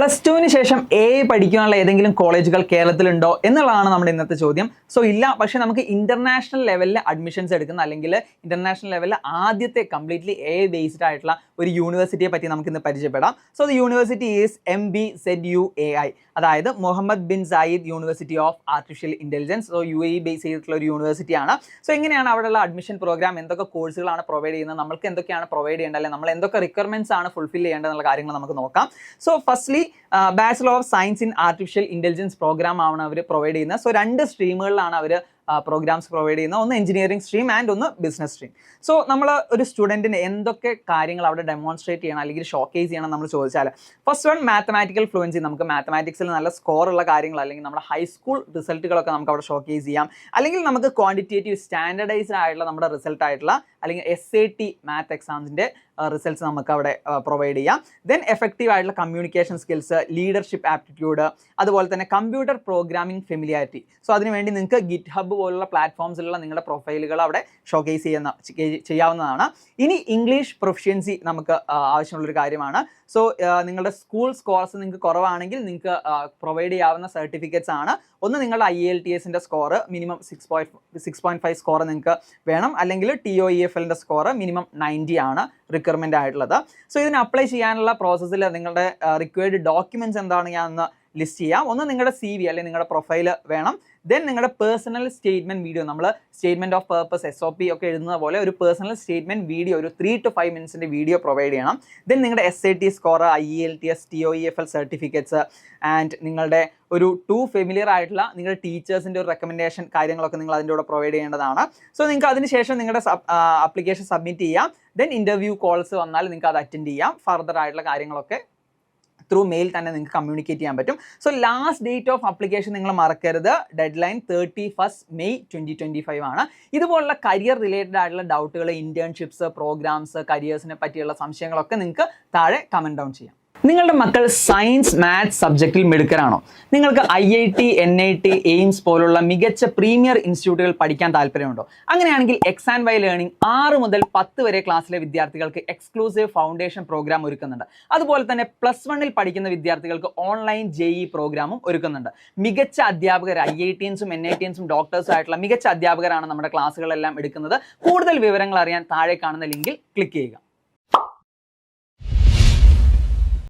Plus ടുവിന് ശേഷം പഠിക്കാനുള്ള ഏതെങ്കിലും കോളേജുകൾ കേരളത്തിലുണ്ടോ എന്നുള്ളതാണ് നമ്മുടെ ഇന്നത്തെ ചോദ്യം. സോ ഇല്ല, പക്ഷേ നമുക്ക് ഇന്റർനാഷണൽ ലെവലിൽ അഡ്മിഷൻസ് എടുക്കുന്ന അല്ലെങ്കിൽ ഇന്റർനാഷണൽ ലെവലിൽ ആദ്യത്തെ കംപ്ലീറ്റ്ലി ബേസ്ഡ് ആയിട്ടുള്ള ഒരു യൂണിവേഴ്സിറ്റിയെ പറ്റി നമുക്ക് ഇന്ന് പരിചയപ്പെടാം. So the university is MBZUAI, അതായത് Mohamed bin Zayed university of artificial intelligence. So UAE base ചെയ്തിട്ടുള്ള ഒരു യൂണിവേഴ്സിറ്റിയാണ്. സോ എങ്ങനെയാണ് അവിടെയുള്ള അഡ്മിഷൻ പ്രോഗ്രാം, എന്തൊക്കെ കോഴ്സുകളാണ് പ്രൊവൈഡ് ചെയ്യുന്നത്, നമുക്ക് എന്തൊക്കെയാണ് പ്രൊവൈഡ് ചെയ്യേണ്ടത്, അല്ലെങ്കിൽ നമ്മൾ എന്തൊക്കെ റിക്വയർമെന്റ്സ് ആണ് ഫുൾഫിൽ ചെയ്യേണ്ടത് എന്നുള്ള കാര്യങ്ങൾ നമുക്ക് നോക്കാം. So firstly bachelor of science in artificial intelligence program ആണ് അവർ പ്രൊവൈഡ് ചെയ്യുന്നത്. സോ രണ്ട് സ്ട്രീമുകളിലാണ് അവർ പ്രോഗ്രാംസ് പ്രൊവൈഡ് ചെയ്യുന്നത്. ഒന്ന് എഞ്ചിനീയറിംഗ് സ്ട്രീം ആൻഡ് ഒന്ന് ബിസിനസ് സ്ട്രീം. സോ നമ്മൾ ഒരു സ്റ്റുഡൻറ്റിന് എന്തൊക്കെ കാര്യങ്ങൾ അവിടെ ഡെമോൺസ്ട്രേറ്റ് ചെയ്യണം അല്ലെങ്കിൽ ഷോക്കേസ് ചെയ്യണം നമ്മൾ ചോദിച്ചാൽ, ഫസ്റ്റ് വൺ മാത്തമാറ്റിക്കൽ ഫ്ലുവൻസി. നമുക്ക് മാത്തമാറ്റിക്സിൽ നല്ല സ്കോർ ഉള്ള കാര്യങ്ങൾ അല്ലെങ്കിൽ നമ്മുടെ ഹൈസ്കൂൾ റിസൾട്ടുകളൊക്കെ നമുക്ക് അവിടെ ഷോക്കേസ് ചെയ്യാം. അല്ലെങ്കിൽ നമുക്ക് ക്വാണ്ടിറ്റേറ്റീവ് സ്റ്റാൻഡർഡൈസ്ഡ് ആയിട്ടുള്ള നമ്മുടെ റിസൾട്ട് ആയിട്ടുള്ള അല്ലെങ്കിൽ SAT മാത്ത് എക്സാംസിൻ്റെ റിസൾട്ട്സ് നമുക്ക് അവിടെ പ്രൊവൈഡ് ചെയ്യാം. ദെൻ എഫക്റ്റീവ് ആയിട്ടുള്ള കമ്മ്യൂണിക്കേഷൻ സ്കിൽസ്, ലീഡർഷിപ്പ് ആപ്റ്റിറ്റ്യൂഡ്, അതുപോലെ തന്നെ കമ്പ്യൂട്ടർ പ്രോഗ്രാമിംഗ് ഫെമിലിയാരിറ്റി. സോ അതിനുവേണ്ടി നിങ്ങൾക്ക് GitHub പോലുള്ള പ്ലാറ്റ്ഫോംസിലുള്ള നിങ്ങളുടെ പ്രൊഫൈലുകൾ അവിടെ ഷോക്കേസ് ചെയ്യാവുന്നതാണ്. ഇനി ഇംഗ്ലീഷ് പ്രൊഫിഷ്യൻസി നമുക്ക് ആവശ്യമുള്ളൊരു കാര്യമാണ്. സോ നിങ്ങളുടെ സ്കൂൾ സ്കോർസ് നിങ്ങൾക്ക് കുറവാണെങ്കിൽ നിങ്ങൾക്ക് പ്രൊവൈഡ് ചെയ്യാവുന്ന സർട്ടിഫിക്കറ്റ്സ് ആണ്. ഒന്ന് നിങ്ങളുടെ IELTSൻ്റെ സ്കോർ മിനിമം 6.5 സ്കോർ നിങ്ങൾക്ക് വേണം, അല്ലെങ്കിൽ TOEFLൻ്റെ സ്കോർ മിനിമം 90 ആണ് റിക്വയർമെൻ്റ് ആയിട്ടുള്ളത്. സോ ഇതിന് അപ്ലൈ ചെയ്യാനുള്ള പ്രോസസ്സിൽ നിങ്ങളുടെ റിക്വയർഡ് ഡോക്യുമെൻറ്റ്സ് എന്താണ് ഞാൻ ഒന്ന് ലിസ്റ്റ് ചെയ്യാം. ഒന്ന് നിങ്ങളുടെ CV അല്ലെങ്കിൽ നിങ്ങളുടെ പ്രൊഫൈൽ വേണം. ദെൻ നിങ്ങളുടെ പേഴ്സണൽ സ്റ്റേറ്റ്മെൻറ്റ് വീഡിയോ, നമ്മൾ സ്റ്റേറ്റ്മെൻറ്റ് ഓഫ് പർപ്പസ് SOP ഒക്കെ എഴുതുന്ന പോലെ ഒരു പേഴ്സണൽ സ്റ്റേറ്റ്മെൻറ്റ് വീഡിയോ, ഒരു 3 to 5 മിനിറ്റ്സിൻ്റെ വീഡിയോ പ്രൊവൈഡ് ചെയ്യണം. ദെൻ നിങ്ങളുടെ SAT score, IELTS, TOEFL certificates and നിങ്ങളുടെ ഒരു 2 ഫെമിലിയർ ആയിട്ടുള്ള നിങ്ങളുടെ ടീച്ചേഴ്സിൻ്റെ ഒരു റെക്കമെൻഡേഷൻ കാര്യങ്ങളൊക്കെ നിങ്ങൾ അതിൻ്റെ കൂടെ പ്രൊവൈഡ് ചെയ്യേണ്ടതാണ്. സോ നിങ്ങൾക്ക് അതിനുശേഷം നിങ്ങളുടെ ആപ്ലിക്കേഷൻ സബ്മിറ്റ് ചെയ്യാം. ദെൻ ഇൻ്റർവ്യൂ കോൾസ് വന്നാൽ നിങ്ങൾക്ക് അത് അറ്റൻഡ് ചെയ്യാം. ഫർദർ ആയിട്ടുള്ള കാര്യങ്ങളൊക്കെ ത്രൂ മെയിൽ തന്നെ നിങ്ങൾക്ക് കമ്മ്യൂണിക്കേറ്റ് ചെയ്യാൻ പറ്റും. So last date of application നിങ്ങൾ മറക്കരുത്. ഡെഡ് ലൈൻ 31 May 2025 ആണ്. ഇതുപോലുള്ള കരിയർ റിലേറ്റഡ് ആയിട്ടുള്ള ഡൗട്ടുകൾ, ഇന്റേൺഷിപ്സ്, പ്രോഗ്രാംസ്, കരിയേഴ്സിനെ പറ്റിയുള്ള സംശയങ്ങളൊക്കെ നിങ്ങൾക്ക് താഴെ കമൻറ്റ് ഡൗൺ ചെയ്യാം. നിങ്ങളുടെ മക്കൾ സയൻസ്, മാത്സ് സബ്ജക്റ്റിൽ മിടുക്കരാണോ? നിങ്ങൾക്ക് IIT, NIT, എയിംസ് പോലുള്ള മികച്ച പ്രീമിയർ ഇൻസ്റ്റിറ്റ്യൂട്ടുകൾ പഠിക്കാൻ താല്പര്യമുണ്ടോ? അങ്ങനെയാണെങ്കിൽ X&Y ലേണിംഗ് 6 മുതൽ 10 വരെ ക്ലാസ്സിലെ വിദ്യാർത്ഥികൾക്ക് എക്സ്ക്ലൂസീവ് ഫൗണ്ടേഷൻ പ്രോഗ്രാം ഒരുക്കുന്നുണ്ട്. അതുപോലെ തന്നെ +1 പഠിക്കുന്ന വിദ്യാർത്ഥികൾക്ക് ഓൺലൈൻ JEE പ്രോഗ്രാമും ഒരുക്കുന്നുണ്ട്. മികച്ച അധ്യാപകർ, IITiansഉം NITiansഉം ഡോക്ടേഴ്സും ആയിട്ടുള്ള മികച്ച അധ്യാപകരാണ് നമ്മുടെ ക്ലാസ്സുകളെല്ലാം എടുക്കുന്നത്. കൂടുതൽ വിവരങ്ങൾ അറിയാൻ താഴെ കാണുന്ന ലിങ്കിൽ ക്ലിക്ക് ചെയ്യുക.